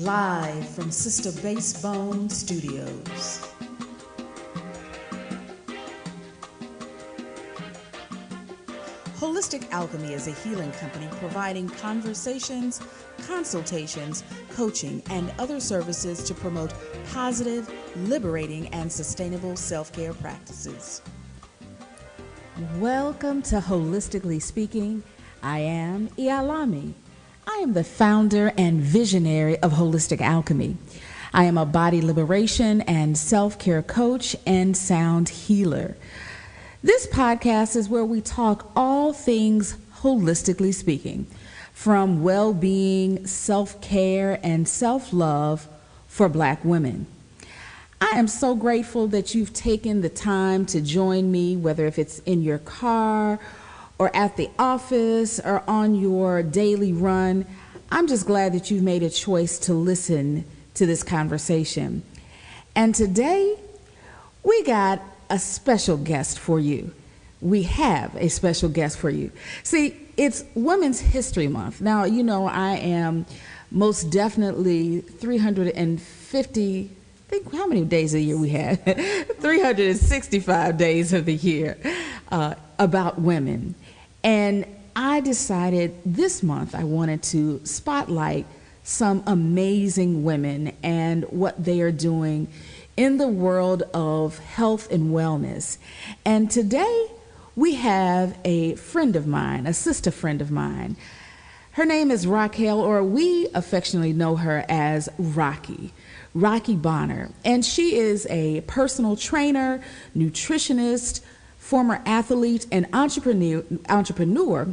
live from Sister Basebone Studios. Holistic Alchemy is a healing company providing conversations, consultations, coaching, and other services to promote positive, liberating, and sustainable self-care practices. Welcome to Holistically Speaking. I am Ialami. I am the founder and visionary of Holistic Alchemy. I am a body liberation and self-care coach and sound healer. This podcast is where we talk all things holistically speaking, from well-being, self-care, and self-love for Black women. I am so grateful that you've taken the time to join me, whether if it's in your car or at the office or on your daily run. I'm just glad that you've made a choice to listen to this conversation. And today, we got a special guest for you. We have a special guest for you. See, it's Women's History Month. Now, you know, I am most definitely 350, I think how many days a year we have? 365 days of the year about women. And I decided this month I wanted to spotlight some amazing women and what they are doing in the world of health and wellness. And today we have a friend of mine, a sister friend of mine. Her name is Raquel, or we affectionately know her as Rokki. Rokki Bonner. And she is a personal trainer, nutritionist, former athlete, and entrepreneur,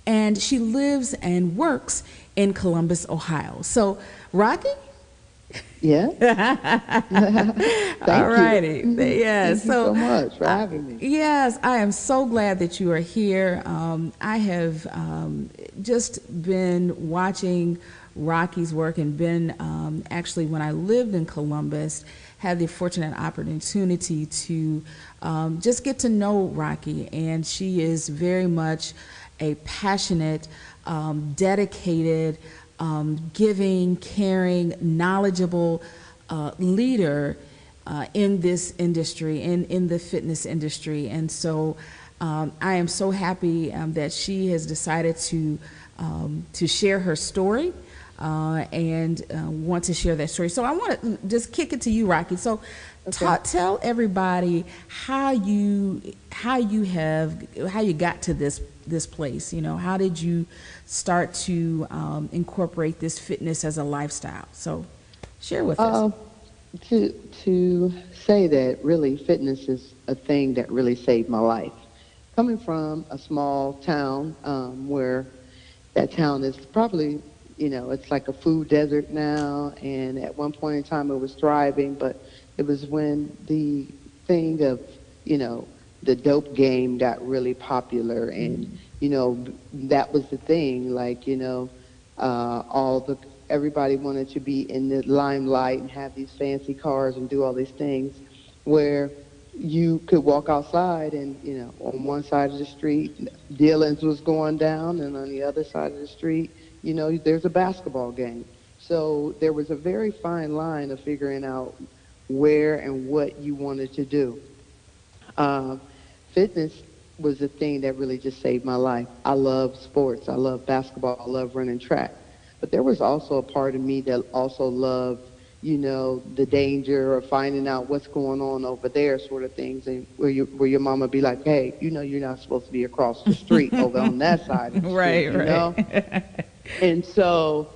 and she lives and works in Columbus, Ohio. So, Rokki? Yeah. All righty. Yes. Thank you so much for having me. Yes, I am so glad that you are here. I have just been watching Rokki's work and been actually, when I lived in Columbus, had the fortunate opportunity to just get to know Rokki, and she is very much a passionate, dedicated, giving, caring, knowledgeable leader in this industry, in the fitness industry. And so I am so happy that she has decided to share her story and want to share that story. So I want to just kick it to you, Rokki. So tell everybody how you got to this place. You know, how did you start to incorporate this fitness as a lifestyle? So share with us. To say that really fitness is a thing that really saved my life. Coming from a small town where that town is probably, you know, it's like a food desert now, and at one point in time it was thriving, but it was when the thing of, you know, the dope game got really popular, and, you know, that was the thing, like, you know, everybody wanted to be in the limelight and have these fancy cars and do all these things, where you could walk outside and, you know, on one side of the street, Dillon's was going down, and on the other side of the street, you know, there's a basketball game. So there was a very fine line of figuring out where and what you wanted to do. Fitness was the thing that really just saved my life. I love sports. I love basketball. I love running track. But there was also a part of me that also loved, you know, the danger of finding out what's going on over there, sort of things, and where your mama be like, hey, you know, you're not supposed to be across the street over on that side of the street, you know? And so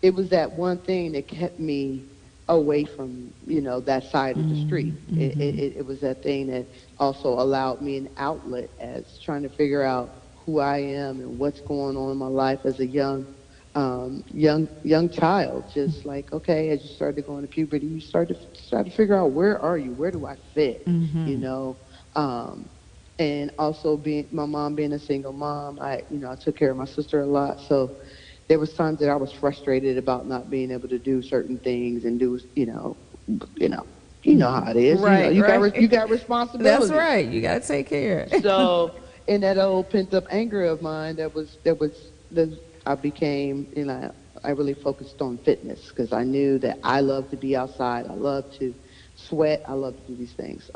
it was that one thing that kept me away from, you know, that side of the street. It was that thing that also allowed me an outlet as trying to figure out who I am and what's going on in my life as a young child. Just like, okay, as you started going to puberty, you start to figure out, where are you? Where do I fit? You know, and also my mom being a single mom, I took care of my sister a lot. So there was times that I was frustrated about not being able to do certain things and do, you know how it is. Right, you got responsibility. That's right. You got to take care. So in that old pent up anger of mine, I became, I really focused on fitness because I knew that I love to be outside. I love to sweat. I love to do these things.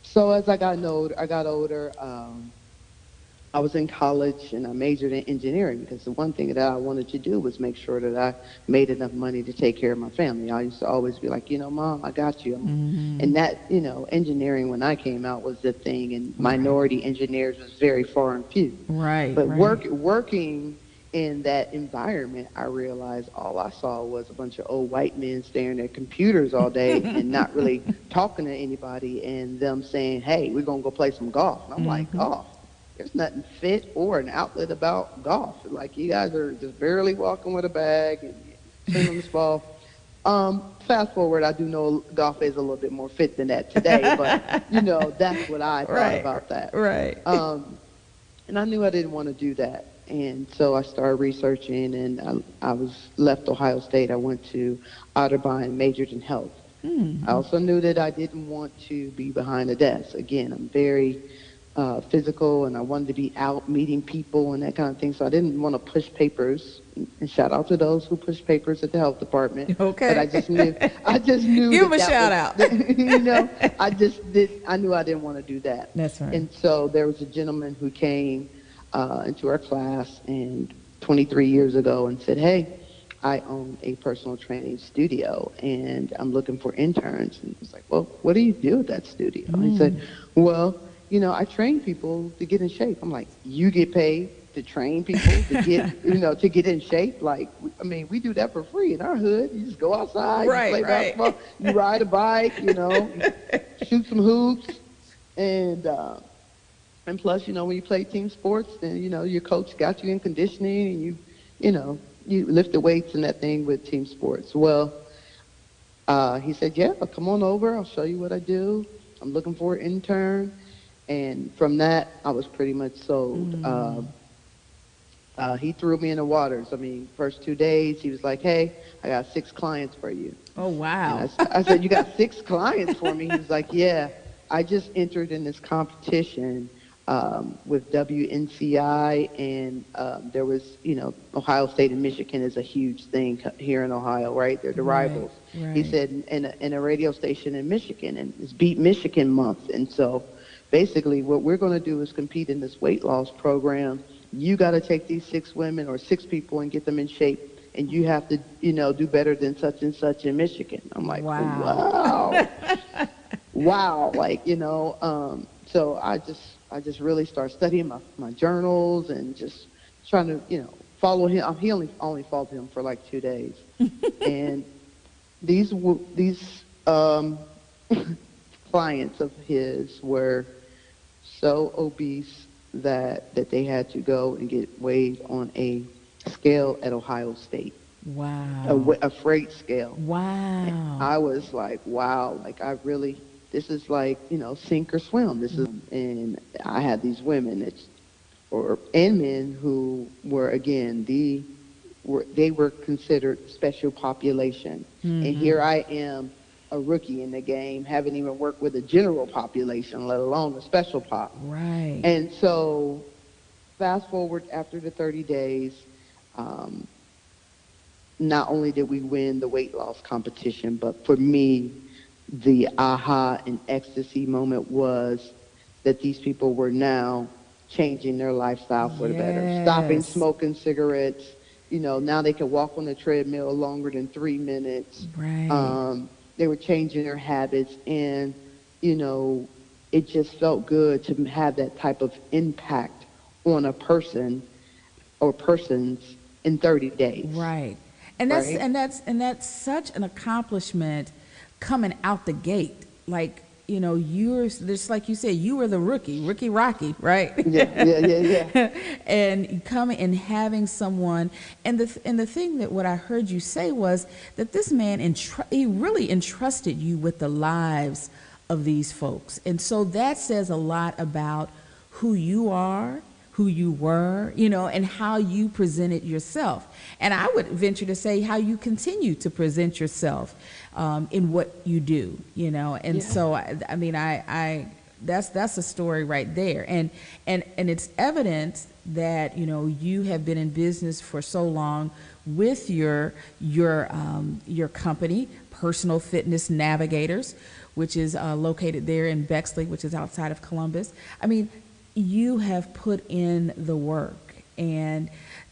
So as I got older. I was in college and I majored in engineering because the one thing that I wanted to do was make sure that I made enough money to take care of my family. I used to always be like, Mom, I got you. And that, engineering when I came out was the thing, and minority engineers was very far and few. Right, But right. working in that environment, I realized all I saw was a bunch of old white men staring at computers all day and not really talking to anybody, and them saying, hey, we're going to go play some golf. And I'm like, golf? There's nothing fit or an outlet about golf. Like, you guys are just barely walking with a bag and swinging this ball. Fast forward, I do know golf is a little bit more fit than that today, but, that's what I thought about that. Right. And I knew I didn't want to do that. And so I started researching, and I was left Ohio State. I went to Otterbein, majored in health. I also knew that I didn't want to be behind a desk. Again, I'm very physical, and I wanted to be out meeting people and that kind of thing. So I didn't want to push papers. And shout out to those who push papers at the health department. Okay. But I just knew. Give them a shout out. I knew I didn't want to do that. That's right. And so there was a gentleman who came into our class and 23 years ago and said, hey, I own a personal training studio and I'm looking for interns. And I was like, well, what do you do at that studio? And he said, well, I train people to get in shape. I'm like, you get paid to train people to get, to get in shape? Like, we do that for free in our hood. You just go outside, you play basketball, you ride a bike, shoot some hoops. And plus, when you play team sports, then, your coach got you in conditioning and you lift the weights and that thing with team sports. Well, he said, yeah, come on over. I'll show you what I do. I'm looking for an intern. And from that, I was pretty much sold. He threw me in the waters. First 2 days, he was like, hey, I got 6 clients for you. Oh, wow. And I said, you got 6 clients for me? He was like, yeah, I just entered in this competition with WNCI, and there was, Ohio State and Michigan is a huge thing here in Ohio, right? They're the rivals. Right. He said, in a radio station in Michigan, and it's Beat Michigan Month. And so basically what we're going to do is compete in this weight loss program. You got to take these 6 women or 6 people and get them in shape, and you have to, do better than such and such in Michigan. I'm like, wow. Wow. Like, so I just really started studying my journals and just trying to, follow him. He only followed him for like 2 days. And these clients of his were so obese that they had to go and get weighed on a scale at Ohio State. Wow. A freight scale. Wow. And I was like, wow, like this is like, sink or swim. And I had these women and men who were, again, they were considered special population. And here I am, a rookie in the game, haven't even worked with a general population, let alone a special pop. Right. And so fast forward after the 30 days, not only did we win the weight loss competition, but for me, the aha and ecstasy moment was that these people were now changing their lifestyle for the better, stopping smoking cigarettes. Now they can walk on the treadmill longer than 3 minutes. Right. They were changing their habits, and, it just felt good to have that type of impact on a person or persons in 30 days. Right. And that's such an accomplishment coming out the gate. Like, you're just like you said, you were the Rokki, right? Yeah. And coming and having someone, and the thing that what I heard you say was that this man he really entrusted you with the lives of these folks, and so that says a lot about who you are, who you were, and how you presented yourself. And I would venture to say how you continue to present yourself in what you do, And so, that's a story right there, and it's evidence that you have been in business for so long with your company, Personal Fitness Navigators, which is located there in Bexley, which is outside of Columbus. I mean, you have put in the work, and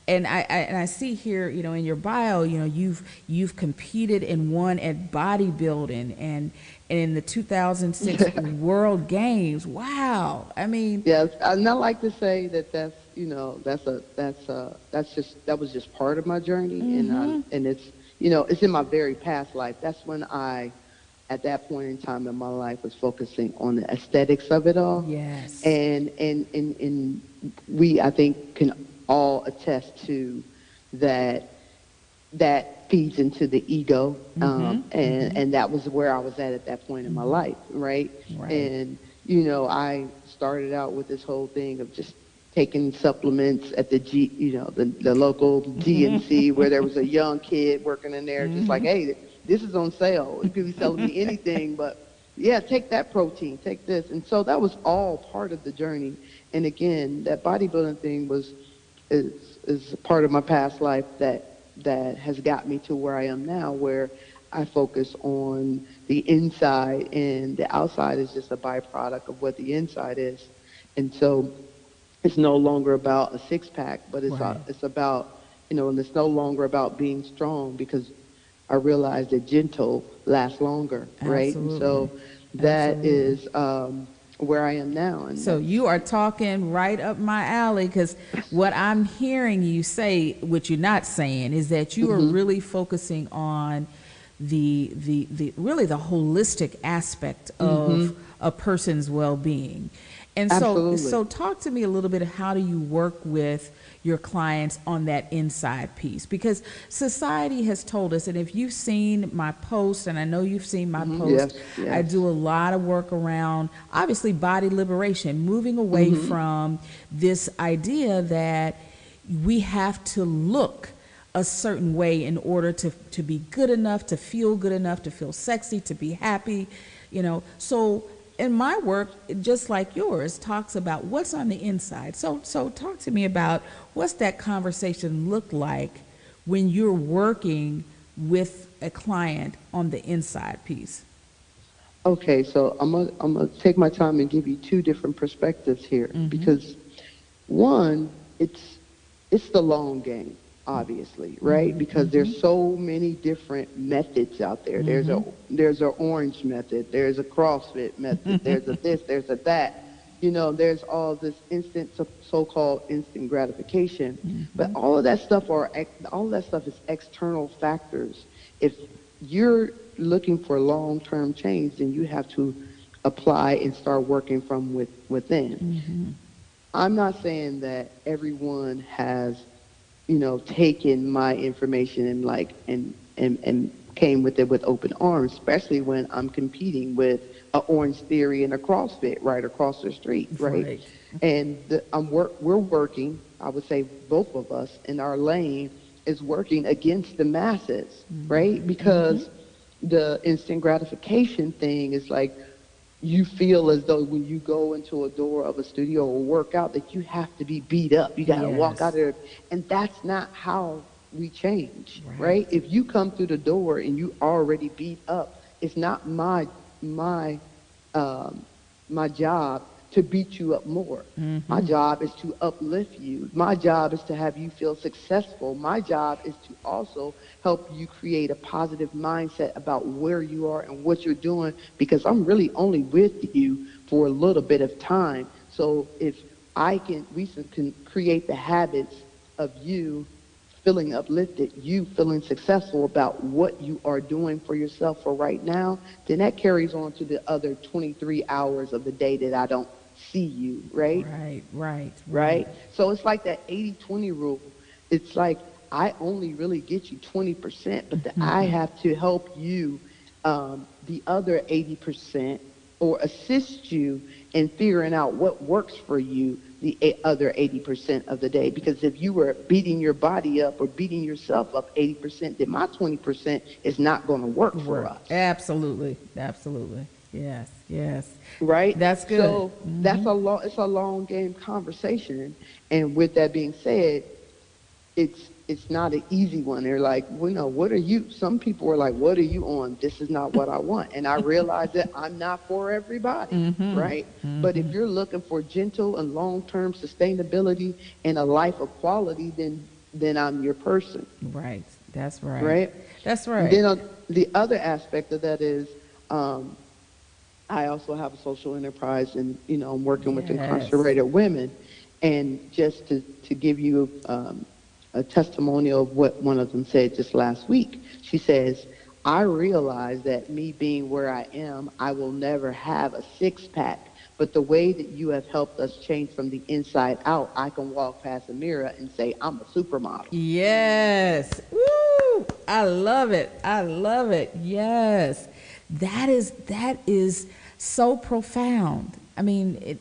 I see here, in your bio, you've competed and won at bodybuilding and in the 2006 World Games. Wow. I mean, yes, and I like to say that that was just part of my journey, and it's it's in my very past life. That's when I, at that point in time in my life, was focusing on the aesthetics of it all. yes. And we, I think, can all attest to that. That feeds into the ego, and that was where I was at that point in my life, right? Right. And I started out with this whole thing of just taking supplements at the the local GNC, where there was a young kid working in there, just like, hey, this is on sale. You could be selling me anything, but yeah, take that protein, take this. And so that was all part of the journey. And again, that bodybuilding thing is a part of my past life that has got me to where I am now, where I focus on the inside, and the outside is just a byproduct of what the inside is. And so it's no longer about a six-pack, but it's about, and it's no longer about being strong, because I realized that gentle lasts longer, right? Absolutely. And so that is where I am now. And so you are talking right up my alley, because what I'm hearing you say, what you're not saying, is that you are really focusing on the really the holistic aspect of a person's well-being. And so talk to me a little bit of how do you work with your clients on that inside piece, because society has told us, and if you've seen my post, and I know you've seen my post, yes. I do a lot of work around obviously body liberation, moving away from this idea that we have to look a certain way in order to be good enough, to feel good enough, to feel sexy, to be happy, so in my work, just like yours, talks about what's on the inside. So talk to me about what's that conversation look like when you're working with a client on the inside piece. Okay, so I'm gonna take my time and give you two different perspectives here, because one, it's the long game, obviously, right? Because there's so many different methods out there. There's a orange method, there's a CrossFit method, there's a this, there's a that. There's all this so-called instant gratification, but all of that stuff is external factors. If you're looking for long-term change, then you have to apply and start working from within. I'm not saying that everyone has taken my information and came with it with open arms, especially when I'm competing with a Orange Theory and a CrossFit right across the street, right? And we're working, I would say both of us in our lane is working against the masses, right? Because the instant gratification thing is like, you feel as though when you go into a door of a studio or workout that you have to be beat up. You got to walk out there. And that's not how we change, right? If you come through the door and you already beat up, it's not my job to beat you up more. My job is to uplift you. My job is to have you feel successful. My job is to also help you create a positive mindset about where you are and what you're doing, because I'm really only with you for a little bit of time. So if we can create the habits of you feeling uplifted, you feeling successful about what you are doing for yourself for right now, then that carries on to the other 23 hours of the day that I don't see you, right? Right? So it's like that 80-20 rule. It's like, I only really get you 20%, but I have to help you the other 80%, or assist you in figuring out what works for you the other 80% of the day. Because if you were beating your body up or beating yourself up 80%, then my 20% is not going to work for us. Absolutely. Yes, yes. right? That's good. So it's a long game conversation. And with that being said, it's not an easy one. They're like, well, no, what are you? Some people are like, what are you on? This is not what I want. And I realize that I'm not for everybody, right? But if you're looking for gentle and long-term sustainability and a life of quality, then I'm your person, Right. That's right. right? That's And right. then on the other aspect of that is, um, I also have a social enterprise, and I'm working with Yes. incarcerated women. And just to give you a testimonial of what one of them said just last week, she says, "I realize that me being where I am, I will never have a six pack. But the way that you have helped us change from the inside out, I can walk past a mirror and say I'm a supermodel." Yes. Woo! I love it. I love it. Yes. That is so profound. I mean,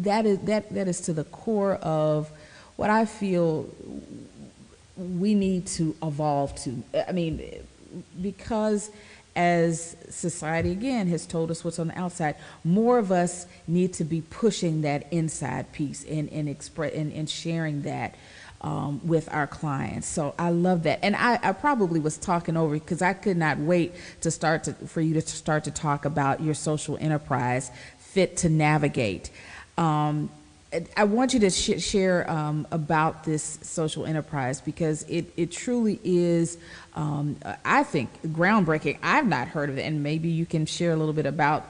that is to the core of what I feel we need to evolve to. I mean, because as society again has told us what's on the outside, more of us need to be pushing that inside piece and sharing that with our clients. So I love that. And I probably was talking over because I could not wait for you to start to talk about your social enterprise, Fit to Navigate. I want you to share about this social enterprise because it truly is, I think, groundbreaking. I've not heard of it, and maybe you can share a little bit about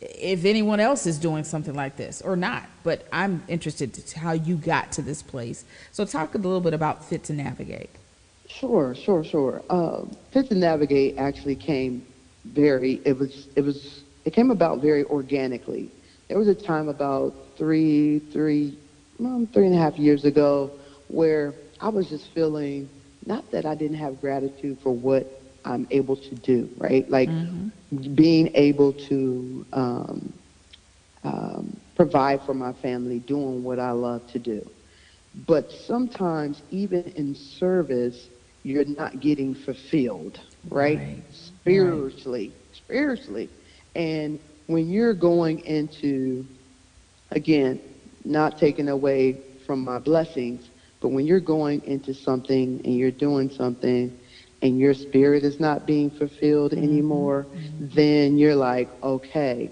if anyone else is doing something like this or not. But I'm interested to how you got to this place. So talk a little bit about Fit to Navigate. Sure. Fit to Navigate actually came it came about very organically. There was a time about 3.5 years ago where I was just feeling, not that I didn't have gratitude for what I'm able to do, right? Like being able to provide for my family, doing what I love to do. But sometimes, even in service, you're not getting fulfilled, right? Right. Right. Spiritually. And when you're going into, again, not taking away from my blessings, but when you're going into something and you're doing something and your spirit is not being fulfilled anymore, then you're like, okay,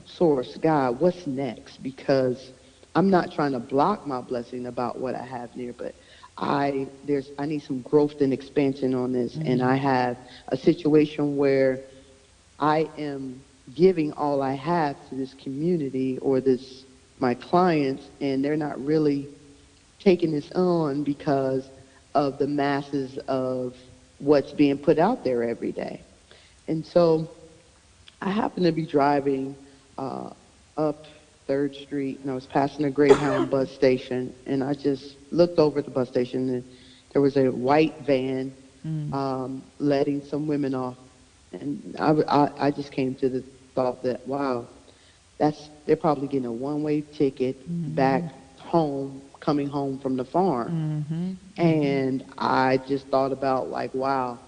source, God, what's next? Because I'm not trying to block my blessing about what I have near, but I need some growth and expansion on this. And I have a situation where I am giving all I have to this community or my clients, and they're not really taking this on because of the masses of what's being put out there every day. And so I happened to be driving up 3rd Street, and I was passing a Greyhound bus station, and I just looked over at the bus station, and there was a white van letting some women off. And I just came to the thought that, wow, they're probably getting a one-way ticket back home, coming home from the farm. And I just thought about, like, wow,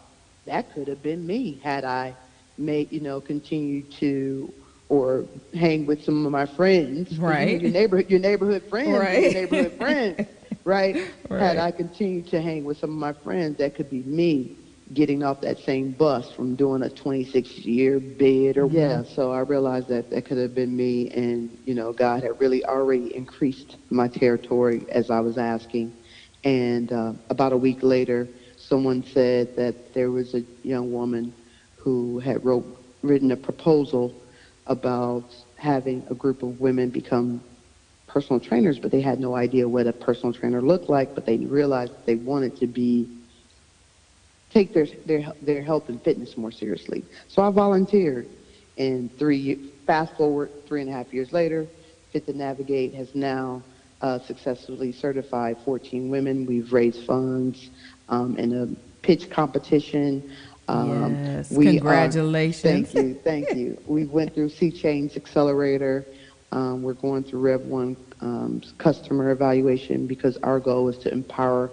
that could have been me had I continued to, or hang with some of my friends, because Right. your neighborhood friends are your Right. neighborhood friends, right? Had Right. I continued to hang with some of my friends, that could be me getting off that same bus from doing a 26-year bid, or yeah. So I realized that that could have been me, and God had really already increased my territory as I was asking. And about a week later, someone said that there was a young woman who had written a proposal about having a group of women become personal trainers, but they had no idea what a personal trainer looked like, but they realized they wanted to take their health and fitness more seriously. So I volunteered, and fast forward 3.5 years later, Fit to Navigate has now successfully certified 14 women. We've raised funds in a pitch competition. Yes. We are, Congratulations. thank you. We went through C Change Accelerator. We're going through Rev 1 customer evaluation, because our goal is to empower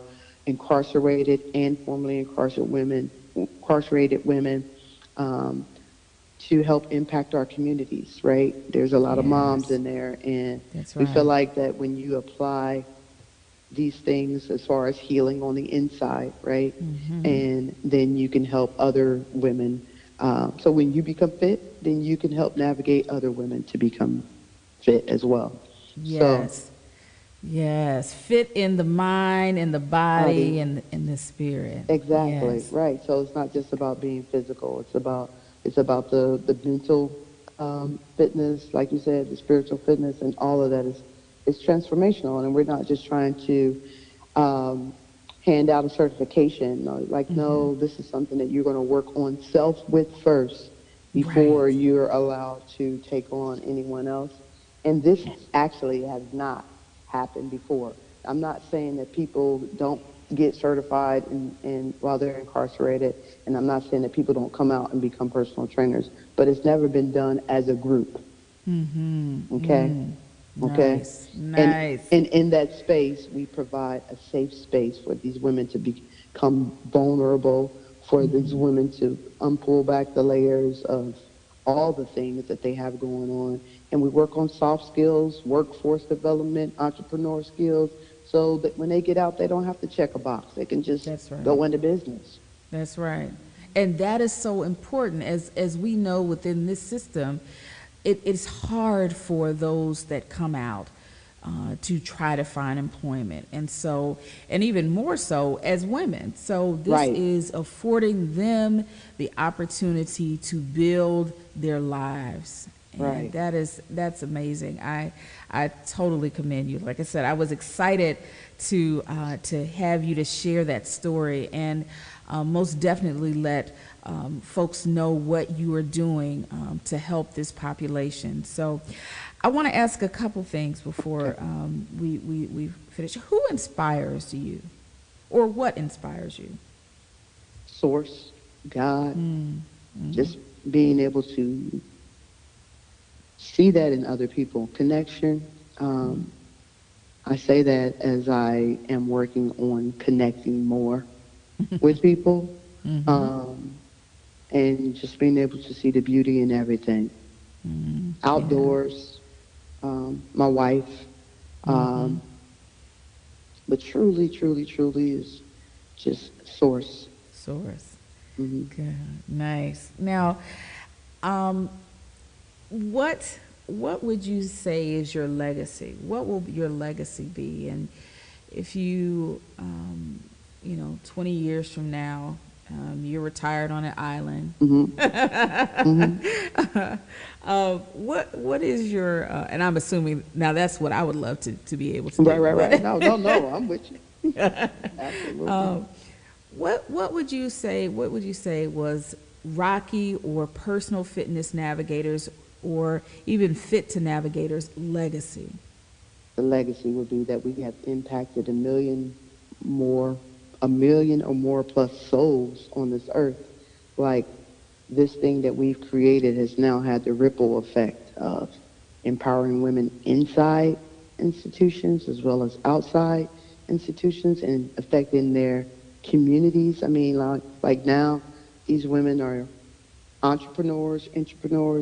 incarcerated and formerly incarcerated women um, to help impact our communities, right? There's a lot of moms Yes, in there, and that's we feel right. like that when you apply these things as far as healing on the inside, right? Mm-hmm. And then you can help other women. So when you become fit, then you can help navigate other women to become fit as well. So, Yes. Yes. Fit in the mind, in the body, body, and in the spirit. exactly, Yes. right. So it's not just about being physical. It's about the mental fitness, like you said, the spiritual fitness, and all of that is transformational. And we're not just trying to um, hand out a certification. No, like, Mm-hmm. no, this is something that you're going to work on self with first before Right. you're allowed to take on anyone else. And this actually has not happened before. I'm not saying that people don't get certified while they're incarcerated, and I'm not saying that people don't come out and become personal trainers, but it's never been done as a group. Mm-hmm. Okay. Mm. Okay. Nice. And Nice. and in that space, we provide a safe space for these women to become vulnerable, for these Mm-hmm. women to unpull back the layers of all the things that they have going on. And we work on soft skills, workforce development, entrepreneur skills, so that when they get out, they don't have to check a box. They can just That's right. go into business. That's right. And that is so important. As we know within this system, it's hard for those that come out to try to find employment. And so, and even more so as women. So this Right. is affording them the opportunity to build their lives. And Right. that's amazing. I totally commend you. Like I said, I was excited to have you to share that story, and most definitely let folks know what you are doing to help this population. So I want to ask a couple things before Okay. we finish. Who inspires you, or what inspires you? Source, God, Mm-hmm. just being able to see that in other people. Connection. I say that as I am working on connecting more with people, Mm-hmm. um, and just being able to see the beauty in everything. Mm-hmm. Yeah. Outdoors, my wife, Mm-hmm. um, but truly, truly, truly is just source. Source. Hmm. Good. Nice. Now, um, what what would you say is your legacy? What will your legacy be? And if you, 20 years from now, you're retired on an island. Hmm. Hmm. What is your? And I'm assuming now that's what I would love to be able to Right, do. right, right. But No, no, no. I'm with you. Absolutely. um, what would you say? What would you say was Rocky or personal fitness navigators or even fit to navigators legacy? The legacy would be that we have impacted more, a million or more plus souls on this earth. Like, this thing that we've created has now had the ripple effect of empowering women inside institutions as well as outside institutions and affecting their communities. I mean, like now, these women are entrepreneurs,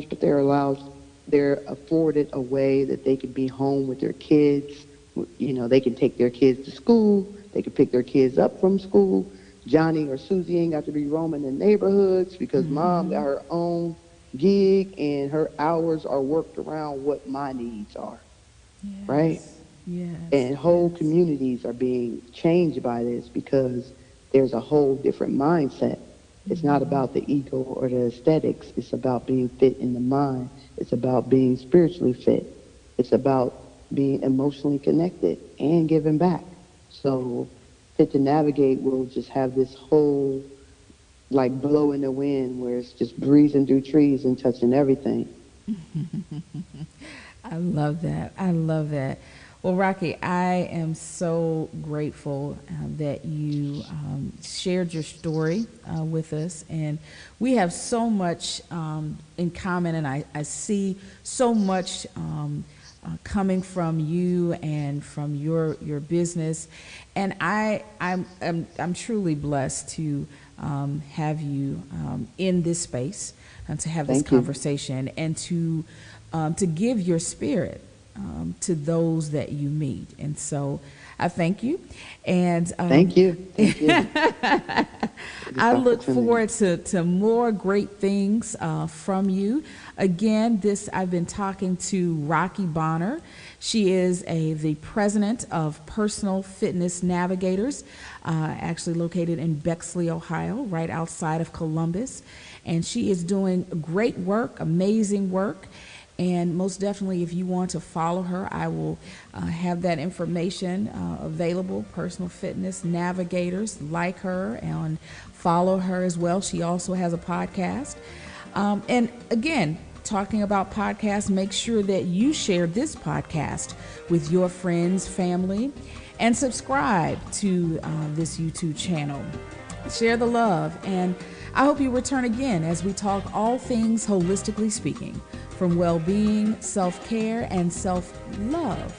but they're afforded a way that they can be home with their kids. You know, they can take their kids to school. They can pick their kids up from school. Johnny or Susie ain't got to be roaming the neighborhoods because mom got Mm-hmm. her own gig and her hours are worked around what my needs are, right? Yes. Yes. And whole Yes. communities are being changed by this because there's a whole different mindset. It's not Mm-hmm. about the ego or the aesthetics. It's about being fit in the mind. It's about being spiritually fit. It's about being emotionally connected and giving back. So Fit to Navigate will just have this whole, like, blow in the wind where it's just breezing through trees and touching everything. I love that. I love that. Well, Rocky, I am so grateful that you shared your story with us. And we have so much in common, and I see so much coming from you and from your business. And I'm truly blessed to have you in this space to have this Thank you. conversation and to give your spirit to those that you meet. And so I thank you. And Thank you. Thank you. I look forward to more great things from you. Again, I've been talking to Rokki Bonner. She is the president of Personal Fitness Navigators, actually located in Bexley, Ohio, right outside of Columbus. And she is doing great work, amazing work. And most definitely, if you want to follow her, I will have that information available. Personal Fitness Navigators, like her and follow her as well. She also has a podcast. And again, talking about podcasts, make sure that you share this podcast with your friends, family, and subscribe to this YouTube channel. Share the love, and I hope you return again as we talk all things holistically speaking, from well-being, self-care, and self-love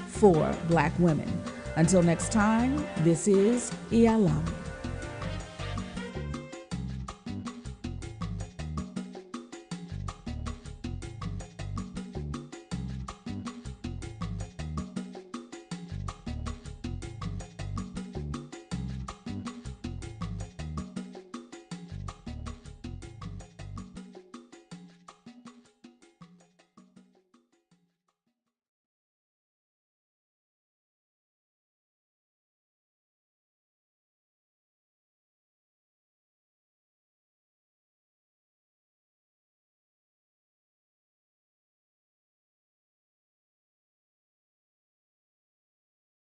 for Black women. Until next time, this is Ialami.